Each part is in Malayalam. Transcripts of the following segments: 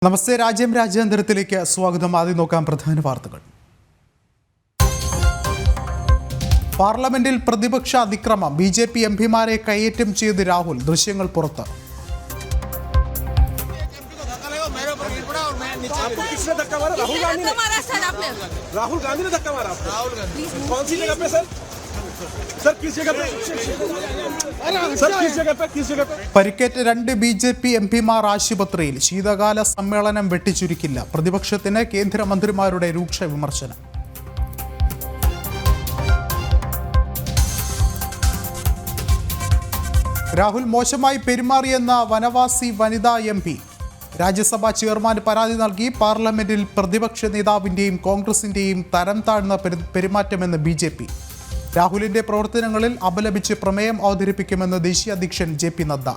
നമസ്തേ രാജ്യാന്തരത്തിലേക്ക് സ്വാഗതം. ആദ്യം നോക്കാം പ്രധാന വാർത്തകൾ. പാർലമെന്റിൽ പ്രതിപക്ഷ അതിക്രമം. ബിജെപി എംപിമാരെ കയ്യേറ്റം ചെയ്ത് രാഹുൽ. ദൃശ്യങ്ങൾ പുറത്ത്. പരിക്കേറ്റ 2 ബിജെപി എംപിമാർ ആശുപത്രിയിൽ. ശീതകാല സമ്മേളനം വെട്ടിച്ചുരുക്കില്ല. പ്രതിപക്ഷത്തിന് കേന്ദ്രമന്ത്രിമാരുടെ രൂക്ഷ വിമർശനം. രാഹുൽ മോശമായി പെരുമാറിയെന്ന വനവാസി വനിതാ എംപി. രാജ്യസഭാ ചെയർമാന് പരാതി നൽകി. പാർലമെന്റിൽ പ്രതിപക്ഷ നേതാവിന്റെയും കോൺഗ്രസിന്റെയും തരം താഴ്ന്ന പെരുമാറ്റമെന്ന് ബിജെപി. രാഹുലിന്റെ പ്രവർത്തനങ്ങളിൽ അപലപിച്ച് പ്രമേയം അവതരിപ്പിക്കുമെന്ന് ദേശീയ അധ്യക്ഷൻ JP നദ്ദ.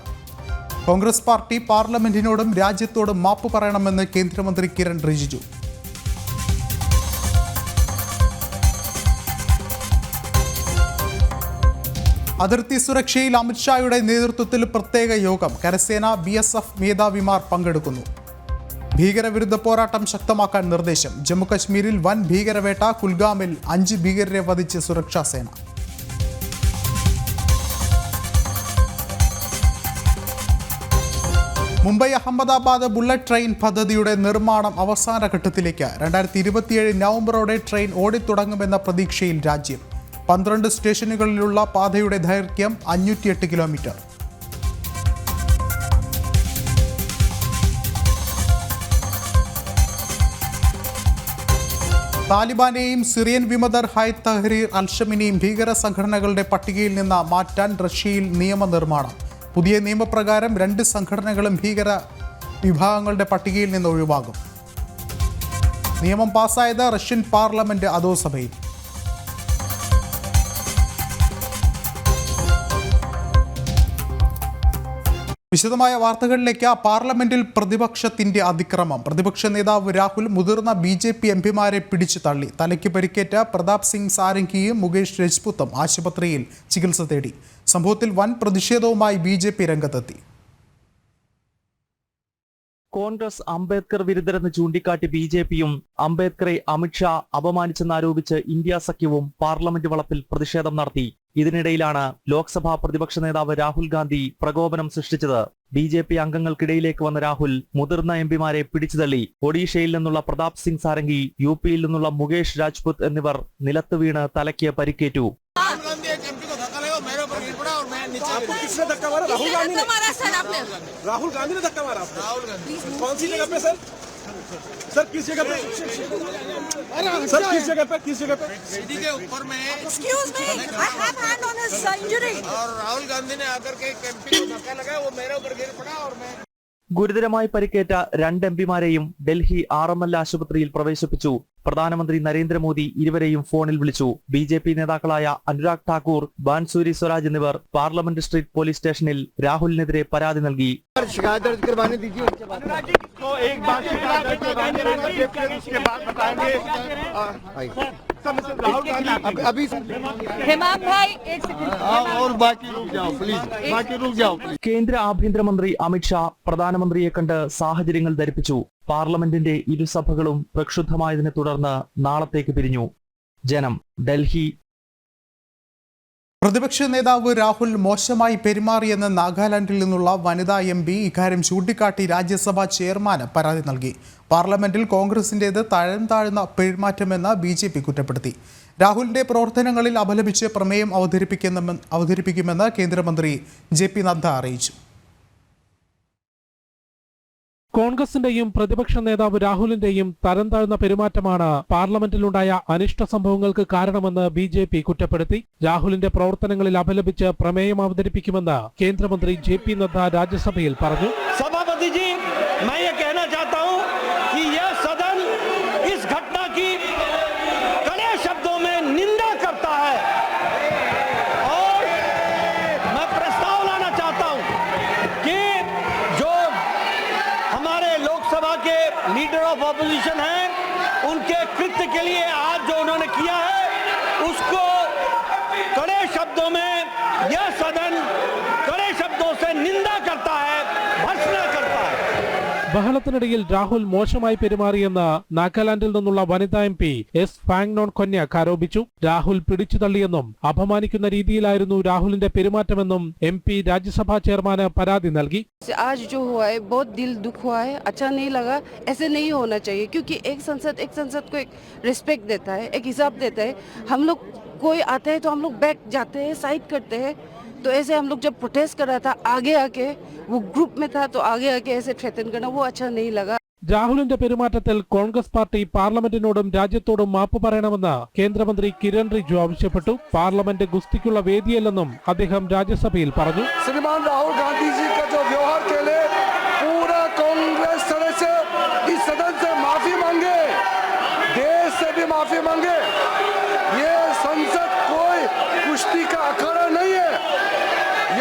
കോൺഗ്രസ് പാർട്ടി പാർലമെന്റിനോടും രാജ്യത്തോടും മാപ്പ് പറയണമെന്ന് കേന്ദ്രമന്ത്രി കിരൺ റിജിജു. അതിർത്തി സുരക്ഷയിൽ അമിത്ഷായുടെ നേതൃത്വത്തിൽ പ്രത്യേക യോഗം. കരസേന BSF മേധാവിമാർ പങ്കെടുക്കുന്നു. ഭീകരവിരുദ്ധ പോരാട്ടം ശക്തമാക്കാൻ നിർദ്ദേശം. ജമ്മുകശ്മീരിൽ വൻ ഭീകരവേട്ട. കുൽഗാമിൽ 5 ഭീകരരെ വധിച്ച് സുരക്ഷാ സേന. മുംബൈ അഹമ്മദാബാദ് ബുള്ളറ്റ് ട്രെയിൻ പദ്ധതിയുടെ നിർമ്മാണം അവസാന ഘട്ടത്തിലേക്ക്. 2027 നവംബറോടെ ട്രെയിൻ ഓടിത്തുടങ്ങുമെന്ന പ്രതീക്ഷയിൽ രാജ്യം. 12 സ്റ്റേഷനുകളിലുള്ള പാതയുടെ ദൈർഘ്യം 508 കിലോമീറ്റർ. താലിബാനെയും സിറിയൻ വിമതർ ഹൈത്ത് തഹ്രീർ അൽ-ഷമിനെയും ഭീകര സംഘടനകളുടെ പട്ടികയിൽ നിന്ന് മാറ്റാൻ റഷ്യയിൽ നിയമനിർമ്മാണം. പുതിയ നിയമപ്രകാരം 2 സംഘടനകളും ഭീകര വിഭാഗങ്ങളുടെ പട്ടികയിൽ നിന്ന് ഒഴിവാകും. നിയമം പാസ്സായത് റഷ്യൻ പാർലമെന്റ് അധോസഭയിൽ. വിശദമായ വാർത്തകളിലേക്ക്. പാർലമെന്റിൽ പ്രതിപക്ഷത്തിന്റെ അതിക്രമം. പ്രതിപക്ഷ നേതാവ് രാഹുൽ മുതിർന്ന BJP എംപിമാരെ പിടിച്ചു തള്ളി. തലയ്ക്ക് പരിക്കേറ്റ പ്രതാപ് സിംഗ് സാരംഗിയും മുകേഷ് രജ്പുത്തും ആശുപത്രിയിൽ ചികിത്സ തേടി. സംഭവത്തിൽ വൻ പ്രതിഷേധവുമായി BJP രംഗത്തെത്തി. കോൺഗ്രസ് അംബേദ്കർ വിരുദ്ധരെന്ന് ചൂണ്ടിക്കാട്ടി BJPയും അംബേദ്കറെ അമിത്ഷാ അപമാനിച്ചെന്നാരോപിച്ച് ഇന്ത്യ സഖ്യവും പാർലമെന്റ് വളപ്പിൽ പ്രതിഷേധം നടത്തി. ഇതിനിടയിലാണ് ലോക്സഭാ പ്രതിപക്ഷ നേതാവ് രാഹുൽ ഗാന്ധി പ്രകോപനം സൃഷ്ടിച്ചത്. BJP അംഗങ്ങൾക്കിടയിലേക്ക് വന്ന രാഹുൽ മുതിർന്ന എംപിമാരെ പിടിച്ചുതള്ളി. ഒഡീഷയിൽ നിന്നുള്ള പ്രതാപ് സിംഗ് സാരംഗി, UPയിൽ നിന്നുള്ള മുകേഷ് രാജ്പുത് എന്നിവർ നിലത്ത് വീണ് തലയ്ക്ക് പരിക്കേറ്റു. राहुल गांधी ने धक्का मारा आपको? कौन सी जगह पे सर? सर किस जगह पे? सर किस जगह पे? किस जगह पे? सीढ़ी के ऊपर में. Excuse me, I have hand on his injury. और राहुल गांधी ने आकर के एमपी को धक्का लगाया, वो मेरे ऊपर गिर पड़ा और मैं. ഗുരുതരമായി പരിക്കേറ്റ 2 എംപിമാരെയും ഡൽഹി RML ആശുപത്രിയിൽ പ്രവേശിപ്പിച്ചു. പ്രധാനമന്ത്രി നരേന്ദ്രമോദി ഇരുവരെയും ഫോണിൽ വിളിച്ചു. BJP നേതാക്കളായ അനുരാഗ് ഠാക്കൂർ, ബാൻസൂരി സ്വരാജ് എന്നിവർ പാർലമെന്റ് സ്ട്രീറ്റ് പോലീസ് സ്റ്റേഷനിൽ രാഹുലിനെതിരെ പരാതി നൽകി. കേന്ദ്ര ആഭ്യന്തരമന്ത്രി അമിത്ഷാ പ്രധാനമന്ത്രിയെ കണ്ട് സാഹചര്യങ്ങൾ ധരിപ്പിച്ചു. പാർലമെന്റിന്റെ ഇരുസഭകളും പ്രക്ഷുബ്ധമായതിനെ തുടർന്ന് നാളത്തേക്ക് പിരിഞ്ഞു. ജനം, ഡൽഹി. പ്രതിപക്ഷ നേതാവ് രാഹുൽ മോശമായി പെരുമാറിയെന്ന് നാഗാലാൻഡിൽ നിന്നുള്ള വനിതാ MP ഇക്കാര്യം ചൂണ്ടിക്കാട്ടി രാജ്യസഭാ ചെയർമാന് പരാതി നൽകി. പാർലമെന്റിൽ കോൺഗ്രസിന്റേത് തരം താഴ്ന്ന പെരുമാറ്റമെന്ന് BJP കുറ്റപ്പെടുത്തി. രാഹുലിന്റെ പ്രവർത്തനങ്ങളിൽ അപലപിച്ച് പ്രമേയം അവതരിപ്പിക്കുമെന്ന് കേന്ദ്രമന്ത്രി JP നദ്ദ അറിയിച്ചു. കോൺഗ്രസിന്റെയും പ്രതിപക്ഷ നേതാവ് രാഹുലിന്റെയും തരം താഴ്ന്ന പെരുമാറ്റമാണ് പാർലമെന്റിലുണ്ടായ അനിഷ്ട സംഭവങ്ങൾക്ക് കാരണമെന്ന് BJP കുറ്റപ്പെടുത്തി. രാഹുലിന്റെ പ്രവർത്തനങ്ങളിൽ അപലപിച്ച് പ്രമേയം അവതരിപ്പിക്കുമെന്ന് കേന്ദ്രമന്ത്രി JP നദ്ദ രാജ്യസഭയിൽ പറഞ്ഞു. सभापति जी, मैं ये कहना चाहता हूं कि यह सदन इस घटना की कड़े शब्दों में निंदा करता है और मैं प्रस्ताव लाना चाहता हूं कि जो हमारे लोकसभा के लीडर ऑफ ऑपोजिशन हैं, उनके कृत्य के लिए आज जो उन्होंने किया है उसको कड़े शब्दों में यह सदन कड़े शब्दों से निंदा करता है, भर्त्सना करता है. ബഹളത്തിനിടയിൽ രാഹുൽ മോശമായി പെരുമാറിയെന്ന് നാഗാലാൻഡിൽ നിന്നുള്ള വനിതാ MP എസ് ഫാങ്നോൺ കൊന്യാക് ആരോപിച്ചു. രാഹുൽ പിടിച്ചു തള്ളിയെന്നും അപമാനിക്കുന്ന രീതിയിലായിരുന്നു രാഹുലിന്റെ പെരുമാറ്റമെന്നും MP രാജ്യസഭാ ചെയർമാന് പരാതി നൽകി. आज जो हुआ है बहुत दिल दुख हुआ है, अच्छा नहीं लगा. ऐसे नहीं होना चाहिए क्योंकि एक संसद को एक रिस्पेक्ट देता है, एक हिसाब देता है. हम लोग कोई आता है तो हम लोग बैठ जाते हैं, साइड करते हैं. तो ऐसे हम लोग जब प्रोटेस्ट कर रहा था आगे आके वो ग्रुप में था तो आगे आके ऐसे थ्रेटन करना वो अच्छा नहीं लगा. രാഹുലിന്റെ പെരുമാറ്റത്തിൽ കോൺഗ്രസ് പാർട്ടി പാർലമെന്റിനോടും രാജ്യത്തോടും മാപ്പ് പറയണമെന്ന് കേന്ദ്രമന്ത്രി കിരൺ റിജിജു ആവശ്യപ്പെട്ടു. പാർലമെന്റ് ഗുസ്തിക്കുള്ള വേദിയല്ലെന്നും അദ്ദേഹം രാജ്യസഭയിൽ പറഞ്ഞു. श्रीमान राहुल गांधी जी का जो व्यवहार के लिए पूरा कांग्रेस सदस्य इस सदन से माफी मांगे, देश से भी माफी मांगे. ये संसद कोई कुश्ती का अखाड़ा नहीं है.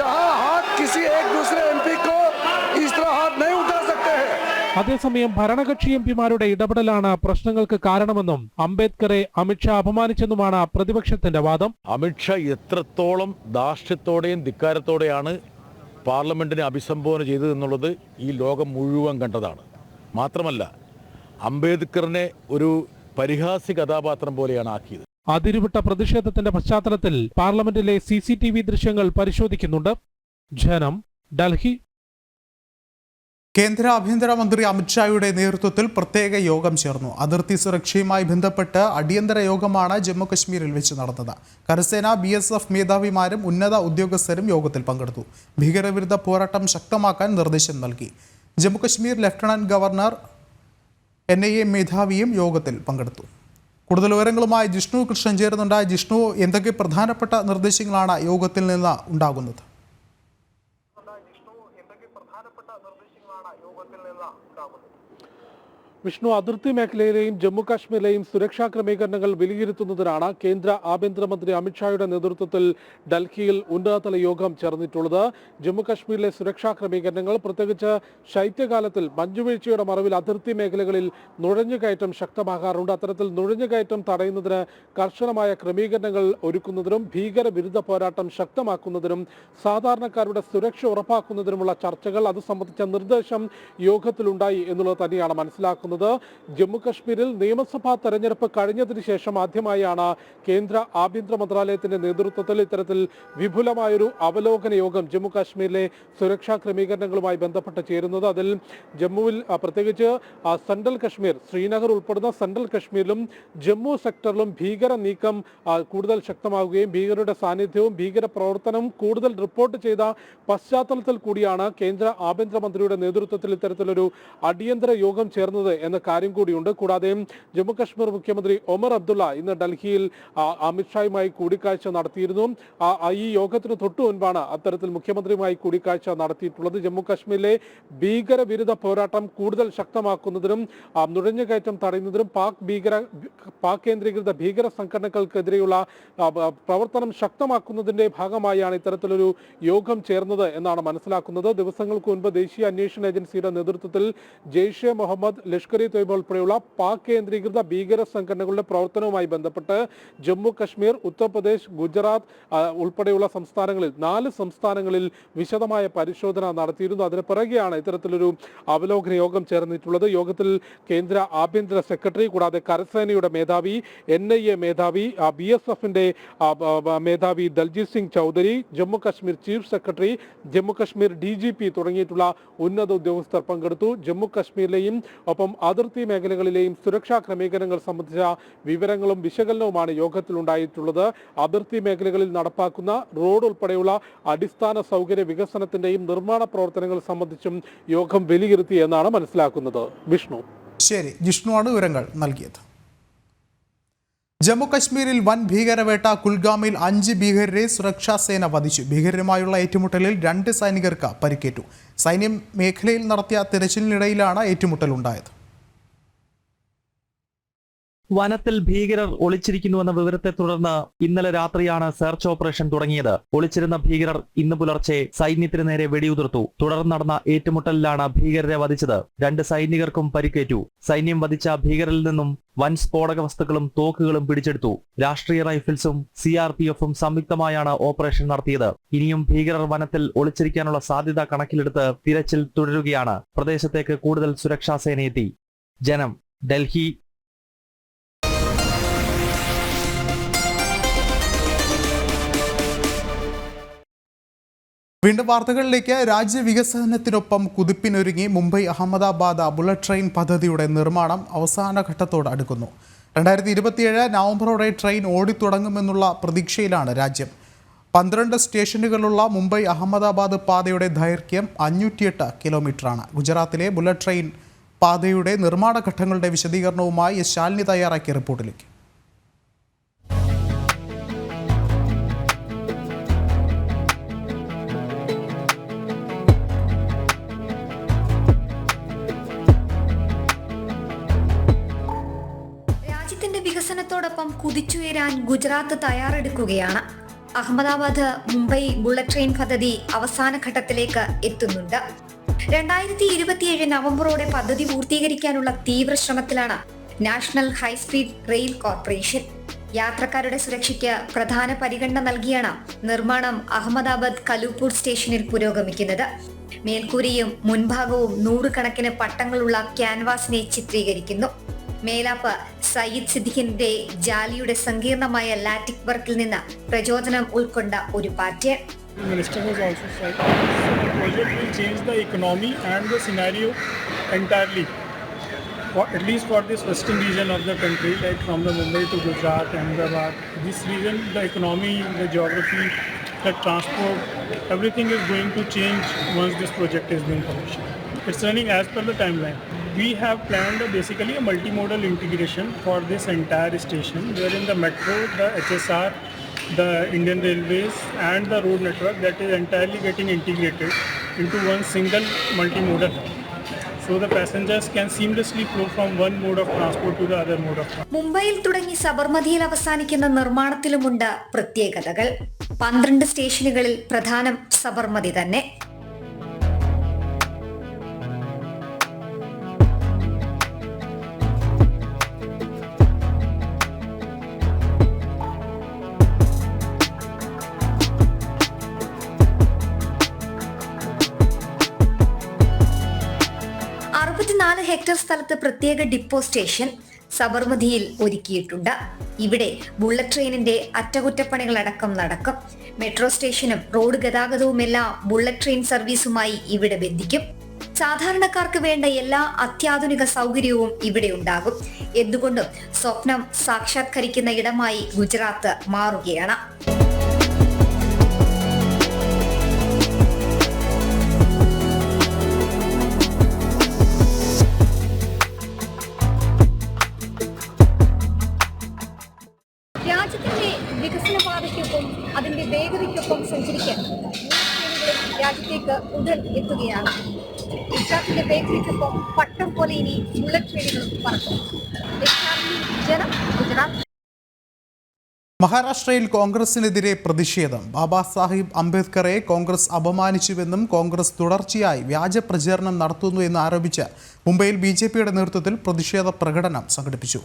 यहाँ हाथ किसी एक दूसरे MP को इस तरह हाथ नहीं उठा सकते हैं. അതേസമയം ഭരണകക്ഷി എംപിമാരുടെ ഇടപെടലാണ് പ്രശ്നങ്ങൾക്ക് കാരണമെന്നും അംബേദ്കറെ അമിത്ഷാ അപമാനിച്ചെന്നുമാണ് പ്രതിപക്ഷത്തിന്റെ വാദം. അമിത്ഷാ എത്രത്തോളം ധാർഷ്ട്യത്തോടെയും ധിക്കാരത്തോടെയാണ് പാർലമെന്റിനെ അഭിസംബോധന ചെയ്തതെന്നുള്ളത് ഈ ലോകം മുഴുവൻ കണ്ടതാണ്. മാത്രമല്ല അംബേദ്കറിനെ ഒരു പരിഹാസ്യ കഥാപാത്രം പോലെയാണ് ആക്കിയത്. അതിരുവിട്ട പ്രതിഷേധത്തിന്റെ പശ്ചാത്തലത്തിൽ പാർലമെന്റിലെ CCTV ദൃശ്യങ്ങൾ പരിശോധിക്കുന്നുണ്ട്. ജനം, ഡൽഹി. കേന്ദ്ര ആഭ്യന്തരമന്ത്രി അമിത്ഷായുടെ നേതൃത്വത്തിൽ പ്രത്യേക യോഗം ചേർന്നു. അതിർത്തി സുരക്ഷയുമായി ബന്ധപ്പെട്ട് അടിയന്തര യോഗമാണ് ജമ്മുകശ്മീരിൽ വെച്ച് നടന്നത്. കരസേന BSF മേധാവിമാരും ഉന്നത ഉദ്യോഗസ്ഥരും യോഗത്തിൽ പങ്കെടുത്തു. ഭീകരവിരുദ്ധ പോരാട്ടം ശക്തമാക്കാൻ നിർദ്ദേശം നൽകി. ജമ്മുകശ്മീർ ലഫ്റ്റനന്റ് ഗവർണർ NIA മേധാവിയും യോഗത്തിൽ പങ്കെടുത്തു. കൂടുതൽ വിവരങ്ങളുമായി ജിഷ്ണു കൃഷ്ണൻ ചേരുന്നുണ്ട്. ജിഷ്ണു, എന്തൊക്കെ പ്രധാനപ്പെട്ട നിർദ്ദേശങ്ങളാണ് യോഗത്തിൽ നിന്ന് ഉണ്ടാകുന്നത്? വിഷ്ണു, അതിർത്തി മേഖലയിലെയും ജമ്മു കാശ്മീരിലെയും സുരക്ഷാ ക്രമീകരണങ്ങൾ വിലയിരുത്തുന്നതിനാണ് കേന്ദ്ര ആഭ്യന്തരമന്ത്രി അമിത്ഷായുടെ നേതൃത്വത്തിൽ ഡൽഹിയിൽ ഉന്നതതല യോഗം ചേർന്നിട്ടുള്ളത്. ജമ്മു കാശ്മീരിലെ സുരക്ഷാ ക്രമീകരണങ്ങൾ, പ്രത്യേകിച്ച് ശൈത്യകാലത്തിൽ മഞ്ഞുവീഴ്ചയുടെ മറവിൽ അതിർത്തി മേഖലകളിൽ നുഴഞ്ഞുകയറ്റം ശക്തമാകാറുണ്ട്. അത്തരത്തിൽ നുഴഞ്ഞുകയറ്റം തടയുന്നതിന് കർശനമായ ക്രമീകരണങ്ങൾ ഒരുക്കുന്നതിനും ഭീകരവിരുദ്ധ പോരാട്ടം ശക്തമാക്കുന്നതിനും സാധാരണക്കാരുടെ സുരക്ഷ ഉറപ്പാക്കുന്നതിനുമുള്ള ചർച്ചകൾ, അത് സംബന്ധിച്ച നിർദ്ദേശം യോഗത്തിലുണ്ടായി എന്നുള്ളത് തന്നെയാണ് മനസ്സിലാക്കുന്നത്. ജമ്മു കശ്മീരിൽ നിയമസഭാ തെരഞ്ഞെടുപ്പ് കഴിഞ്ഞതിന് ശേഷം ആദ്യമായാണ് കേന്ദ്ര ആഭ്യന്തര മന്ത്രാലയത്തിന്റെ നേതൃത്വത്തിൽ ഇത്തരത്തിൽ വിപുലമായൊരു അവലോകന യോഗം ജമ്മു കാശ്മീരിലെ സുരക്ഷാ ക്രമീകരണങ്ങളുമായി ബന്ധപ്പെട്ട് ചേരുന്നത്. അതിൽ ജമ്മുവിൽ പ്രത്യേകിച്ച് സെൻട്രൽ കശ്മീർ, ശ്രീനഗർ ഉൾപ്പെടുന്ന സെൻട്രൽ കശ്മീരിലും ജമ്മു സെക്ടറിലും ഭീകര നീക്കം കൂടുതൽ ശക്തമാകുകയും ഭീകരരുടെ സാന്നിധ്യവും ഭീകര പ്രവർത്തനവും കൂടുതൽ റിപ്പോർട്ട് ചെയ്ത പശ്ചാത്തലത്തിൽ കൂടിയാണ് കേന്ദ്ര ആഭ്യന്തരമന്ത്രിയുടെ നേതൃത്വത്തിൽ ഇത്തരത്തിലൊരു അടിയന്തര യോഗം ചേർന്നത് എന്ന കാര്യം കൂടിയുണ്ട്. കൂടാതെ ജമ്മു കശ്മീർ മുഖ്യമന്ത്രി ഒമർ അബ്ദുള്ള ഇന്ന് ഡൽഹിയിൽ അമിത്ഷായുമായി കൂടിക്കാഴ്ച നടത്തിയിരുന്നു. ഈ യോഗത്തിന് തൊട്ടു മുൻപാണ് അത്തരത്തിൽ മുഖ്യമന്ത്രിയുമായി കൂടിക്കാഴ്ച നടത്തിയിട്ടുള്ളത്. ജമ്മു കശ്മീരിലെ ഭീകരവിരുദ്ധ പോരാട്ടം കൂടുതൽ ശക്തമാക്കുന്നതിനും നുഴഞ്ഞുകയറ്റം തടയുന്നതിനും പാക് കേന്ദ്രീകൃത ഭീകര സംഘടനകൾക്കെതിരെയുള്ള പ്രവർത്തനം ശക്തമാക്കുന്നതിന്റെ ഭാഗമായാണ് ഇത്തരത്തിലൊരു യോഗം ചേർന്നത് എന്നാണ് മനസ്സിലാക്കുന്നത്. ദിവസങ്ങൾക്ക് മുൻപ് ദേശീയ അന്വേഷണ ഏജൻസിയുടെ നേതൃത്വത്തിൽ ജെയ്ഷെ മുഹമ്മദ്, ലഷ്കർ-ഇ തൊയ്ബ ഉൾപ്പെടെയുള്ള പാക് കേന്ദ്രീകൃത ഭീകര സംഘടനകളുടെ പ്രവർത്തനവുമായി ബന്ധപ്പെട്ട് ജമ്മു കശ്മീർ, ഉത്തർപ്രദേശ്, ഗുജറാത്ത് ഉൾപ്പെടെയുള്ള സംസ്ഥാനങ്ങളിൽ 4 സംസ്ഥാനങ്ങളിൽ വിശദമായ പരിശോധന നടത്തിയിരുന്നു. അതിന് പിറകെയാണ് ഇത്തരത്തിലൊരു അവലോകന യോഗം ചേർന്നിട്ടുള്ളത്. യോഗത്തിൽ കേന്ദ്ര ആഭ്യന്തര സെക്രട്ടറി, കൂടാതെ കരസേനയുടെ മേധാവി, NIA മേധാവി, BSFന്റെ മേധാവി Daljit Singh Chaudhary, Jammu Kashmir chief secretary, Jammu Kashmir DGP തുടങ്ങിയിട്ടുള്ള ഉന്നത ഉദ്യോഗസ്ഥർ പങ്കെടുത്തു. ജമ്മു കശ്മീരിലെയും ഒപ്പം അതിർത്തി മേഖലകളിലെയും സുരക്ഷാ ക്രമീകരണങ്ങൾ സംബന്ധിച്ച വിവരങ്ങളും വിശകലനവുമാണ് യോഗത്തിൽ ഉണ്ടായിട്ടുള്ളത്. അതിർത്തി മേഖലകളിൽ നടപ്പാക്കുന്ന റോഡ് ഉൾപ്പെടെയുള്ള അടിസ്ഥാന സൗകര്യ വികസനത്തിന്റെയും നിർമ്മാണ പ്രവർത്തനങ്ങൾ സംബന്ധിച്ചും യോഗം വിലയിരുത്തി എന്നാണ് മനസ്സിലാക്കുന്നത്. വിഷ്ണു. ശരി, ജിഷ്ണുവാണ് വിവരങ്ങൾ നൽകിയത്. ജമ്മു കശ്മീരിൽ വൻ ഭീകരവേട്ട. കുൽഗാമിൽ 5 ഭീകരരെ സുരക്ഷാ സേന വധിച്ചു. ഭീകരരുമായുള്ള ഏറ്റുമുട്ടലിൽ 2 സൈനികർക്ക് പരിക്കേറ്റു. സൈന്യം മേഖലയിൽ നടത്തിയ തിരച്ചിലിനിടയിലാണ് ഏറ്റുമുട്ടലുണ്ടായത്. വനത്തിൽ ഭീകരർ ഒളിച്ചിരിക്കുന്നുവെന്ന വിവരത്തെ തുടർന്ന് ഇന്നലെ രാത്രിയാണ് സെർച്ച് ഓപ്പറേഷൻ തുടങ്ങിയത്. ഒളിച്ചിരുന്ന ഭീകരർ ഇന്ന് പുലർച്ചെ സൈന്യത്തിന് നേരെ വെടിയുതിർത്തു. തുടർന്ന് നടന്ന ഏറ്റുമുട്ടലിലാണ് ഭീകരരെ വധിച്ചത്. 2 സൈനികർക്കും പരിക്കേറ്റു. സൈന്യം വധിച്ച ഭീകരരിൽ നിന്നും വൻ സ്ഫോടക വസ്തുക്കളും തോക്കുകളും പിടിച്ചെടുത്തു. രാഷ്ട്രീയ റൈഫിൾസും CRPF-ഉം സംയുക്തമായാണ് ഓപ്പറേഷൻ നടത്തിയത്. ഇനിയും ഭീകരർ വനത്തിൽ ഒളിച്ചിരിക്കാനുള്ള സാധ്യത കണക്കിലെടുത്ത് തിരച്ചിൽ തുടരുകയാണ്. പ്രദേശത്തേക്ക് കൂടുതൽ സുരക്ഷാ സേനയെത്തി. ജനം, ഡൽഹി. വീണ്ടും വാർത്തകളിലേക്ക്. രാജ്യവികസനത്തിനൊപ്പം കുതിപ്പിനൊരുങ്ങി മുംബൈ അഹമ്മദാബാദ് ബുള്ളറ്റ് ട്രെയിൻ പദ്ധതിയുടെ നിർമ്മാണം അവസാന ഘട്ടത്തോട് അടുക്കുന്നു. 2027 നവംബറോടെ ട്രെയിൻ ഓടിത്തുടങ്ങുമെന്നുള്ള പ്രതീക്ഷയിലാണ് രാജ്യം. 12 സ്റ്റേഷനുകളുള്ള മുംബൈ അഹമ്മദാബാദ് പാതയുടെ ദൈർഘ്യം 508 കിലോമീറ്ററാണ്. ഗുജറാത്തിലെ ബുള്ളറ്റ് ട്രെയിൻ പാതയുടെ നിർമ്മാണ ഘട്ടങ്ങളുടെ വിശദീകരണവുമായി ശാലിനി തയ്യാറാക്കിയ റിപ്പോർട്ടിലേക്ക്. വികസനത്തോടൊപ്പം കുതിച്ചുയരാൻ ഗുജറാത്ത് തയ്യാറെടുക്കുകയാണ്. അഹമ്മദാബാദ് മുംബൈ ബുള്ളറ്റ് ട്രെയിൻ പദ്ധതി അവസാന ഘട്ടത്തിലേക്ക് എത്തുന്നുണ്ട്. 2027 നവംബറോടെ പദ്ധതി പൂർത്തീകരിക്കാനുള്ള തീവ്ര ശ്രമത്തിലാണ് നാഷണൽ ഹൈസ്പീഡ് റെയിൽ കോർപ്പറേഷൻ. യാത്രക്കാരുടെ സുരക്ഷയ്ക്ക് പ്രധാന പരിഗണന നൽകിയാണ് നിർമ്മാണം അഹമ്മദാബാദ് കലൂപൂർ സ്റ്റേഷനിൽ പുരോഗമിക്കുന്നത്. മേൽക്കൂരയും മുൻഭാഗവും 100 കണക്കിന് പട്ടങ്ങളുള്ള ക്യാൻവാസിനെ ചിത്രീകരിക്കുന്നു. മേലാപ്പ് സയ്യിദ് സിദ്ദിഖിന്റെ ജാലിയുടെ സങ്കീർണമായ ലാറ്റിക് വർക്കിൽ നിന്ന് പ്രചോദനം ഉൾക്കൊണ്ട ഒരു pattern. Minister has also said the project will change the economy and the scenario entirely, at least for this western region of the country, like from the Mumbai to Gujarat, Ahmedabad. This region, the economy, the geography, the transport, everything is going to change once this project is being commissioned. It's running as per the timeline. We have planned basically a multimodal integration for this entire station, wherein the metro, the HSR, the Indian Railways and the road network, that is entirely getting integrated into one single multimodal hub. So the passengers can seamlessly flow from one mode of transport to the other mode of transport. മുംബൈയിൽ തുടങ്ങി സബർമതിയിൽ അവസാനിക്കുന്ന നിർമ്മാണത്തിലുമുണ്ട് പ്രത്യേകതകൾ. 12 സ്റ്റേഷനുകളിൽ പ്രധാനം സബർമതി തന്നെ. ഹെക്ടർ സ്ഥലത്ത് പ്രത്യേക ഡിപ്പോ സ്റ്റേഷൻ സബർമതിയിൽ ഒരുക്കിയിട്ടുണ്ട്. ഇവിടെ ബുള്ളറ്റ് ട്രെയിനിന്റെ അറ്റകുറ്റപ്പണികളടക്കം നടക്കും. മെട്രോ സ്റ്റേഷനും റോഡ് ഗതാഗതവുമെല്ലാം ബുള്ളറ്റ് ട്രെയിൻ സർവീസുമായി ഇവിടെ ബന്ധിക്കും. സാധാരണക്കാർക്ക് വേണ്ട എല്ലാ അത്യാധുനിക സൗകര്യവും ഇവിടെ ഉണ്ടാകും. എന്തുകൊണ്ടും സ്വപ്നം സാക്ഷാത്കരിക്കുന്ന ഇടമായി ഗുജറാത്ത് മാറുകയാണ്. രാജ്യത്തിന്റെ വികസന പാതയ്ക്കൊപ്പം അതിന്റെ വേഗതയ്ക്കൊപ്പം സഞ്ചരിക്കാൻ രാജ്യത്തേക്ക് ഉടൻ എത്തുകയാണ്. ഗുജറാത്തിന്റെ വേഗതയ്ക്കൊപ്പം പട്ടം പോലെ ഇനി ബുള്ളറ്റ് ട്രെയിനുകൾ പറക്കും. ജനം, ഗുജറാത്ത്. മഹാരാഷ്ട്രയിൽ കോൺഗ്രസിനെതിരെ പ്രതിഷേധം. ബാബാ സാഹിബ് അംബേദ്കറെ കോൺഗ്രസ് അപമാനിച്ചുവെന്നും കോൺഗ്രസ് തുടർച്ചയായി വ്യാജ പ്രചാരണം നടത്തുന്നു എന്ന് ആരോപിച്ച് മുംബൈയിൽ BJPയുടെ നേതൃത്വത്തിൽ പ്രതിഷേധ പ്രകടനം സംഘടിപ്പിച്ചു.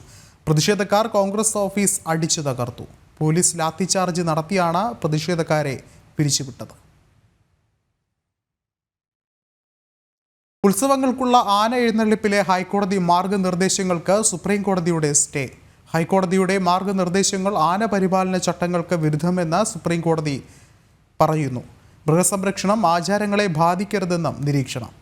പ്രതിഷേധക്കാർ കോൺഗ്രസ് ഓഫീസ് അടിച്ചു തകർത്തു. പോലീസ് ലാത്തിചാർജ് നടത്തിയാണ് പ്രതിഷേധക്കാരെ പിരിച്ചുവിട്ടത്. ഉത്സവങ്ങൾക്കുള്ള ആന എഴുന്നള്ളിപ്പിലെ ഹൈക്കോടതി മാർഗനിർദ്ദേശങ്ങൾക്ക് സുപ്രീം കോടതിയുടെ സ്റ്റേ. ഹൈക്കോടതിയുടെ മാർഗനിർദ്ദേശങ്ങൾ ആന പരിപാലന ചട്ടങ്ങൾക്ക് വിരുദ്ധമെന്ന് സുപ്രീം കോടതി പറയുന്നു. മൃഗസംരക്ഷണം ആചാരങ്ങളെ ബാധിക്കരുതെന്നും നിരീക്ഷണം.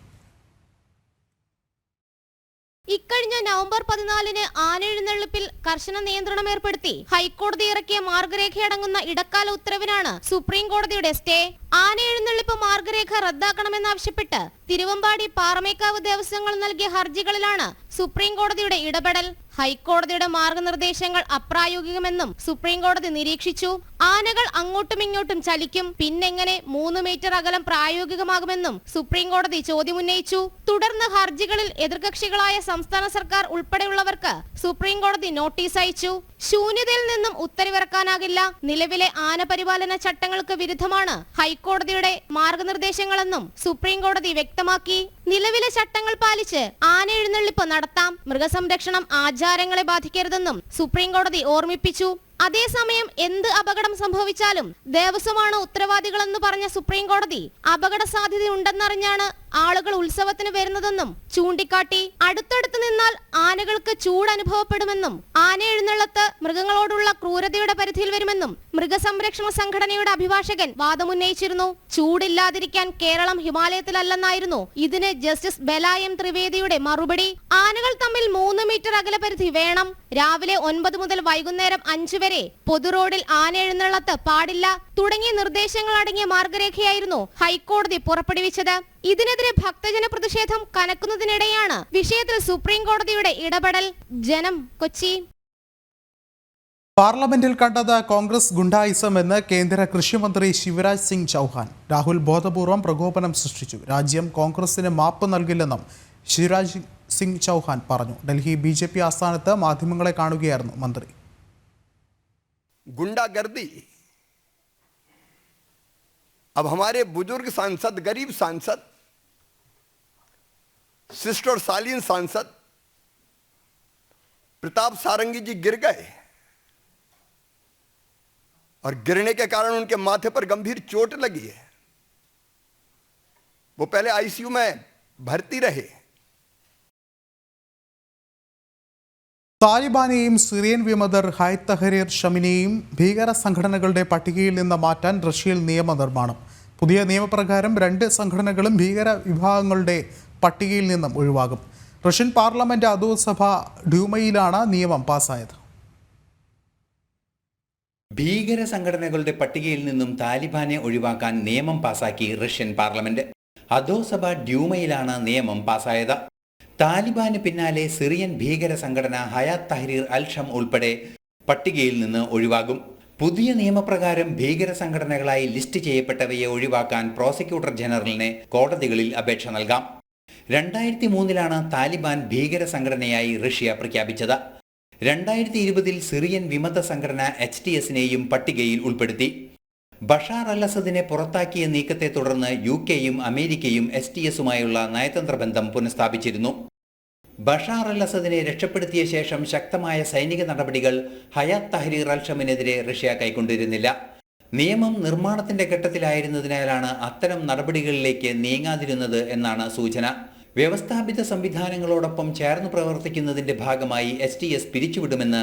ഇക്കഴിഞ്ഞ നവംബർ 14 ആനെഴുന്നള്ളിപ്പിൽ കർശന നിയന്ത്രണം ഏർപ്പെടുത്തി ഹൈക്കോടതി ഇറക്കിയ മാർഗരേഖയടങ്ങുന്ന ഇടക്കാല ഉത്തരവിനാണ് സുപ്രീം കോടതിയുടെ സ്റ്റേ. ആന എഴുന്നള്ളിപ്പ് മാർഗരേഖ റദ്ദാക്കണമെന്നാവശ്യപ്പെട്ട് തിരുവമ്പാടി പാറമേക്കാവ് ദേവസ്വങ്ങൾ നൽകിയ ഹർജികളിലാണ് സുപ്രീം കോടതിയുടെ ഇടപെടൽ. ഹൈക്കോടതിയുടെ മാർഗനിർദ്ദേശങ്ങൾ അപ്രായോഗികമെന്നും സുപ്രീം കോടതി നിരീക്ഷിച്ചു. ആനകൾ അങ്ങോട്ടും ഇങ്ങോട്ടും ചലിക്കും, പിന്നെങ്ങനെ 3 മീറ്റർ അകലം പ്രായോഗികമാകുമെന്നും സുപ്രീം കോടതി ചോദ്യമുന്നയിച്ചു. തുടർന്ന് ഹർജികളിൽ എതിർകക്ഷികളായ സംസ്ഥാന സർക്കാർ ഉൾപ്പെടെയുള്ളവർക്ക് സുപ്രീം കോടതി നോട്ടീസ് അയച്ചു. ശൂന്യതയിൽ നിന്നും ഉത്തരവിറക്കാനാകില്ല. നിലവിലെ ആന പരിപാലന ചട്ടങ്ങൾക്ക് വിരുദ്ധമാണ് ഹൈക്കോടതിയുടെ മാർഗനിർദ്ദേശങ്ങളെന്നും സുപ്രീം കോടതി വ്യക്തമാക്കി. നിലവിലെ ചട്ടങ്ങൾ പാലിച്ച് ആന എഴുന്നള്ളിപ്പ് നടത്താം. മൃഗസംരക്ഷണം ആചാരങ്ങളെ ബാധിക്കരുതെന്നും സുപ്രീം കോടതി ഓർമ്മിപ്പിച്ചു. അതേസമയം എന്ത് അപകടം സംഭവിച്ചാലും ദേവസ്വമാണ് ഉത്തരവാദികളെന്ന് പറഞ്ഞ സുപ്രീം കോടതി അപകട സാധ്യതയുണ്ടെന്നറിഞ്ഞാണ് ആളുകൾ ഉത്സവത്തിന് വരുന്നതെന്നും ചൂണ്ടിക്കാട്ടി. അടുത്തടുത്ത് നിന്നാൽ ആനകൾക്ക് ചൂട് അനുഭവപ്പെടുമെന്നും ആന എഴുന്നള്ളത്ത് മൃഗങ്ങളോടുള്ള ക്രൂരതയുടെ പരിധിയിൽ വരുമെന്നും മൃഗസംരക്ഷണ സംഘടനയുടെ അഭിഭാഷകൻ വാദമുന്നയിച്ചിരുന്നു. ചൂടില്ലാതിരിക്കാൻ കേരളം ഹിമാലയത്തിലല്ലെന്നായിരുന്നു ഇതിന് ജസ്റ്റിസ് ബെലായം ത്രിവേദിയുടെ മറുപടി. ആനകൾ തമ്മിൽ 3 മീറ്റർ അകലപരിധി വേണം. രാവിലെ 9 മുതൽ വൈകുന്നേരം 5 വരെ പൊതുറോഡിൽ ആന എഴുന്നള്ളത്ത് പാടില്ല തുടങ്ങിയ നിർദ്ദേശങ്ങൾ അടങ്ങിയ മാർഗരേഖയായിരുന്നു ഹൈക്കോടതി പുറപ്പെടുവിച്ചത്. ഇതിനെതിരെ ഭക്തജന പ്രതിഷേധം കനക്കുന്നതിനിടെയാണ് വിഷയത്തിൽ സുപ്രീം കോടതിയുടെ ഇടപെടൽ. ജനം, കൊച്ചി. പാർലമെന്റിൽ കണ്ടത് കോൺഗ്രസ് ഗുണ്ടായിസം എന്ന് കേന്ദ്ര കൃഷിമന്ത്രി ശിവരാജ് സിംഗ് ചൗഹാൻ. രാഹുൽ ബോധപൂർവം പ്രകോപനം സൃഷ്ടിച്ചു. രാജ്യം കോൺഗ്രസിന് മാപ്പ് നൽകില്ലെന്നും ശിവരാജ് സിംഗ് ചൗഹാൻ പറഞ്ഞു. ഡൽഹി BJP ആസ്ഥാനത്ത് മാധ്യമങ്ങളെ കാണുകയായിരുന്നു മന്ത്രി. गुंडागर्दी, अब हमारे बुजुर्ग सांसद, गरीब सांसद, शिष्ट और शालीन सांसद प्रताप सारंगी जी गिर गए और गिरने के कारण उनके माथे पर गंभीर चोट लगी है. वो पहले ICU में भर्ती रहे. താലിബാനെയും സിറിയൻ വിമതർ ഹൈത്ത് തഹരീർ ഷമിനെയും ഭീകര സംഘടനകളുടെ പട്ടികയിൽ നിന്ന് മാറ്റാൻ റഷ്യയിൽ നിയമനിർമ്മാണം. പുതിയ നിയമപ്രകാരം 2 സംഘടനകളും ഭീകര വിഭാഗങ്ങളുടെ പട്ടികയിൽ നിന്നും ഒഴിവാകും. റഷ്യൻ പാർലമെന്റ് അധോസഭ ഡ്യൂമയിലാണ് നിയമം പാസ്സായത്. ഭീകര സംഘടനകളുടെ പട്ടികയിൽ നിന്നും താലിബാനെ ഒഴിവാക്കാൻ നിയമം പാസാക്കി റഷ്യൻ പാർലമെന്റ്. അധോസഭ ഡ്യൂമയിലാണ് നിയമം പാസായത്. താലിബാന് പിന്നാലെ സിറിയൻ ഭീകര സംഘടന ഹയാത്ത് തഹ്രീർ അൽ ഷം ഉൾപ്പെടെ പട്ടികയിൽ നിന്ന് ഒഴിവാകും. പുതിയ നിയമപ്രകാരം ഭീകര സംഘടനകളായി ലിസ്റ്റ് ചെയ്യപ്പെട്ടവയെ ഒഴിവാക്കാൻ പ്രോസിക്യൂട്ടർ ജനറലിന് കോടതികളിൽ അപേക്ഷ നൽകാം. 2003 താലിബാൻ ഭീകര സംഘടനയായി റഷ്യ പ്രഖ്യാപിച്ചത്. 2020 സിറിയൻ വിമത സംഘടന HTSനെയും പട്ടികയിൽ ഉൾപ്പെടുത്തി. ബഷാർ അൽ അസദിനെ പുറത്താക്കിയ നീക്കത്തെ തുടർന്ന് UK-യും അമേരിക്കയും HTSുമായുള്ള നയതന്ത്ര ബന്ധം പുനഃസ്ഥാപിച്ചിരുന്നു. ബഷാർ അൽ അസദിനെ രക്ഷപ്പെടുത്തിയ ശേഷം ശക്തമായ സൈനിക നടപടികൾ ഹയാത്ത് തഹ്രീർ അൽ ഷമിനെതിരെ റഷ്യ കൈക്കൊണ്ടിരുന്നില്ല. നിയമം നിർമ്മാണത്തിന്റെ ഘട്ടത്തിലായിരുന്നതിനാലാണ് അത്തരം നടപടികളിലേക്ക് നീങ്ങാതിരുന്നത് എന്നാണ് സൂചന. വ്യവസ്ഥാപിത സംവിധാനങ്ങളോടൊപ്പം ചേർന്ന് പ്രവർത്തിക്കുന്നതിന്റെ ഭാഗമായി HTS പിരിച്ചുവിടുമെന്ന്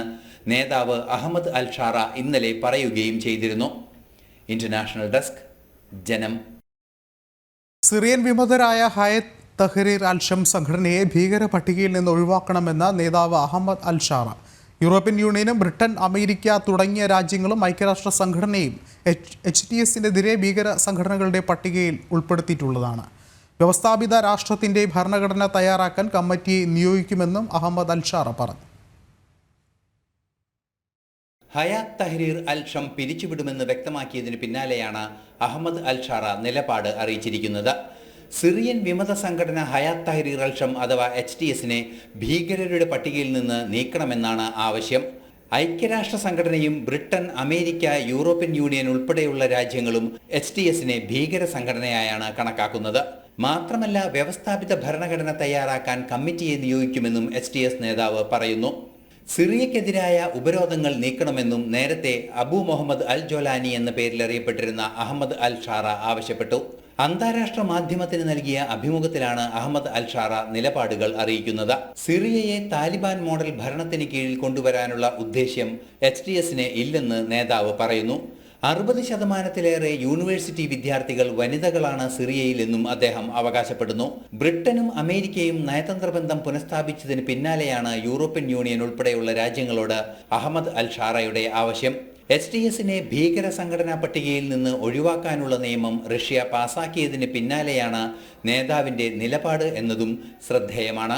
നേതാവ് അഹമ്മദ് അൽ ഷാറ ഇന്നലെ പറയുകയും ചെയ്തിരുന്നു. ഇന്റർനാഷണൽ ഡെസ്ക്, ജനം. സിറിയൻ വിമതരായ ഹയത്ത് തഹ്രീർ അൽ ഷം സംഘടനയെ ഭീകര പട്ടികയിൽ നിന്ന് ഒഴിവാക്കണമെന്ന നേതാവ് അഹമ്മദ് അൽ ഷാറ. യൂറോപ്യൻ യൂണിയനും ബ്രിട്ടൻ, അമേരിക്ക തുടങ്ങിയ രാജ്യങ്ങളും ഐക്യരാഷ്ട്ര സംഘടനയും HTSനെതിരെ ഭീകര സംഘടനകളുടെ പട്ടികയിൽ ഉൾപ്പെടുത്തിയിട്ടുള്ളതാണ്. വ്യവസ്ഥാപിത രാഷ്ട്രത്തിൻ്റെ ഭരണഘടന തയ്യാറാക്കാൻ കമ്മിറ്റിയെ നിയോഗിക്കുമെന്നും അഹമ്മദ് അൽ ഷാറ പറഞ്ഞു. ഹയാത്ത് തഹ്രീർ അൽ ഷം പിരിച്ചുവിടുമെന്ന് വ്യക്തമാക്കിയതിന് പിന്നാലെയാണ് അഹമ്മദ് അൽ ഷാറ നിലപാട് അറിയിച്ചിരിക്കുന്നത്. സിറിയൻ വിമത സംഘടന ഹയാത്ത് തഹ്രീർ അൽ ഷം അഥവാ HTSനെ ഭീകരരുടെ പട്ടികയിൽ നിന്ന് നീക്കണമെന്നാണ് ആവശ്യം. ഐക്യരാഷ്ട്ര സംഘടനയും ബ്രിട്ടൻ, അമേരിക്ക, യൂറോപ്യൻ യൂണിയൻ ഉൾപ്പെടെയുള്ള രാജ്യങ്ങളും HTSനെ ഭീകര സംഘടനയായാണ് കണക്കാക്കുന്നത്. മാത്രമല്ല, വ്യവസ്ഥാപിത ഭരണഘടന തയ്യാറാക്കാൻ കമ്മിറ്റിയെ നിയോഗിക്കുമെന്നും HTS നേതാവ് പറയുന്നു. സിറിയക്കെതിരായ ഉപരോധങ്ങൾ നീക്കണമെന്നും നേരത്തെ അബു മുഹമ്മദ് അൽ ജോലാനി എന്ന പേരിൽ അറിയപ്പെട്ടിരുന്ന അഹമ്മദ് അൽ ഷാറ ആവശ്യപ്പെട്ടു. അന്താരാഷ്ട്ര മാധ്യമത്തിന് നൽകിയ അഭിമുഖത്തിലാണ് അഹമ്മദ് അൽ ഷാറ നിലപാടുകൾ അറിയിക്കുന്നത്. സിറിയയെ താലിബാൻ മോഡൽ ഭരണത്തിന് കീഴിൽ കൊണ്ടുവരാനുള്ള ഉദ്ദേശ്യം HTSന് ഇല്ലെന്ന് നേതാവ് പറയുന്നു. 60% യൂണിവേഴ്സിറ്റി വിദ്യാർത്ഥികൾ വനിതകളാണ് സിറിയയിലെന്നും അദ്ദേഹം അവകാശപ്പെടുന്നു. ബ്രിട്ടനും അമേരിക്കയും നയതന്ത്ര ബന്ധം പുനഃസ്ഥാപിച്ചതിന് പിന്നാലെയാണ് യൂറോപ്യൻ യൂണിയൻ ഉൾപ്പെടെയുള്ള രാജ്യങ്ങളോട് അഹമ്മദ് അൽ ഷാറയുടെ ആവശ്യം. STSനെ ഭീകര സംഘടനാ പട്ടികയിൽ നിന്ന് ഒഴിവാക്കാനുള്ള നിയമം റഷ്യ പാസാക്കിയതിന് പിന്നാലെയാണ് നേതാവിന്റെ നിലപാട് എന്നതും ശ്രദ്ധേയമാണ്.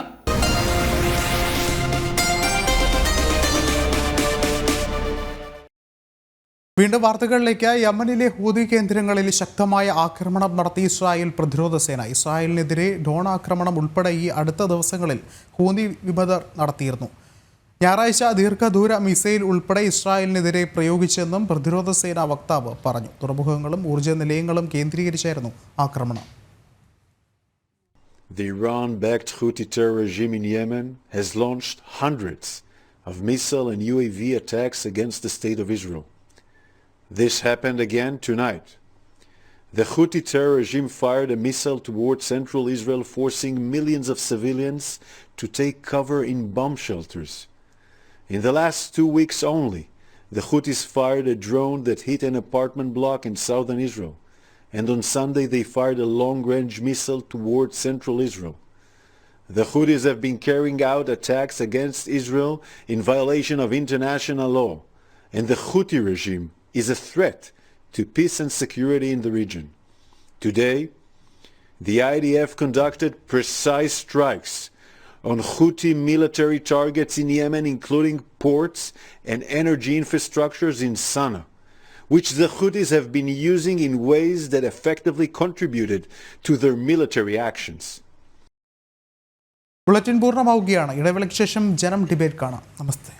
വീണ്ടും വാർത്തകളിലേക്ക്. യമനിലെ ഹൂതി കേന്ദ്രങ്ങളിൽ ശക്തമായ ആക്രമണം നടത്തി ഇസ്രായേൽ പ്രതിരോധ സേന. ഇസ്രായേലിനെതിരെ ഡ്രോൺ ആക്രമണം ഉൾപ്പെടെ ഈ അടുത്ത ദിവസങ്ങളിൽ ഹൂതി വിമതർ നടത്തിയിരുന്നു. ഞായറാഴ്ച ദീർഘദൂര മിസൈൽ ഉൾപ്പെടെ ഇസ്രായേലിനെതിരെ പ്രയോഗിച്ചെന്നും പ്രതിരോധ സേന വക്താവ് പറഞ്ഞു. തുറമുഖങ്ങളും ഊർജ്ജ നിലയങ്ങളും കേന്ദ്രീകരിച്ചായിരുന്നു ആക്രമണം. The Iran-backed Houthi terror regime in Yemen has launched hundreds of missile and UAV attacks against the state of Israel. This happened again tonight. The Houthi terror regime fired a missile towards central Israel, forcing millions of civilians to take cover in bomb shelters. In the last 2 weeks only, the Houthis fired a drone that hit an apartment block in southern Israel, and on Sunday they fired a long-range missile towards central Israel. The Houthis have been carrying out attacks against Israel in violation of international law, and the Houthi regime is a threat to peace and security in the region. Today, the IDF conducted precise strikes on Houthi military targets in Yemen, including ports and energy infrastructures in Sana'a, which the Houthis have been using in ways that effectively contributed to their military actions. Bulletin പൂർണ്ണമാവുകയാണ്. ഇടവേളയ്ക്ക് ശേഷം ജനം ഡിബേറ്റ് കാണാം. നമസ്തേ.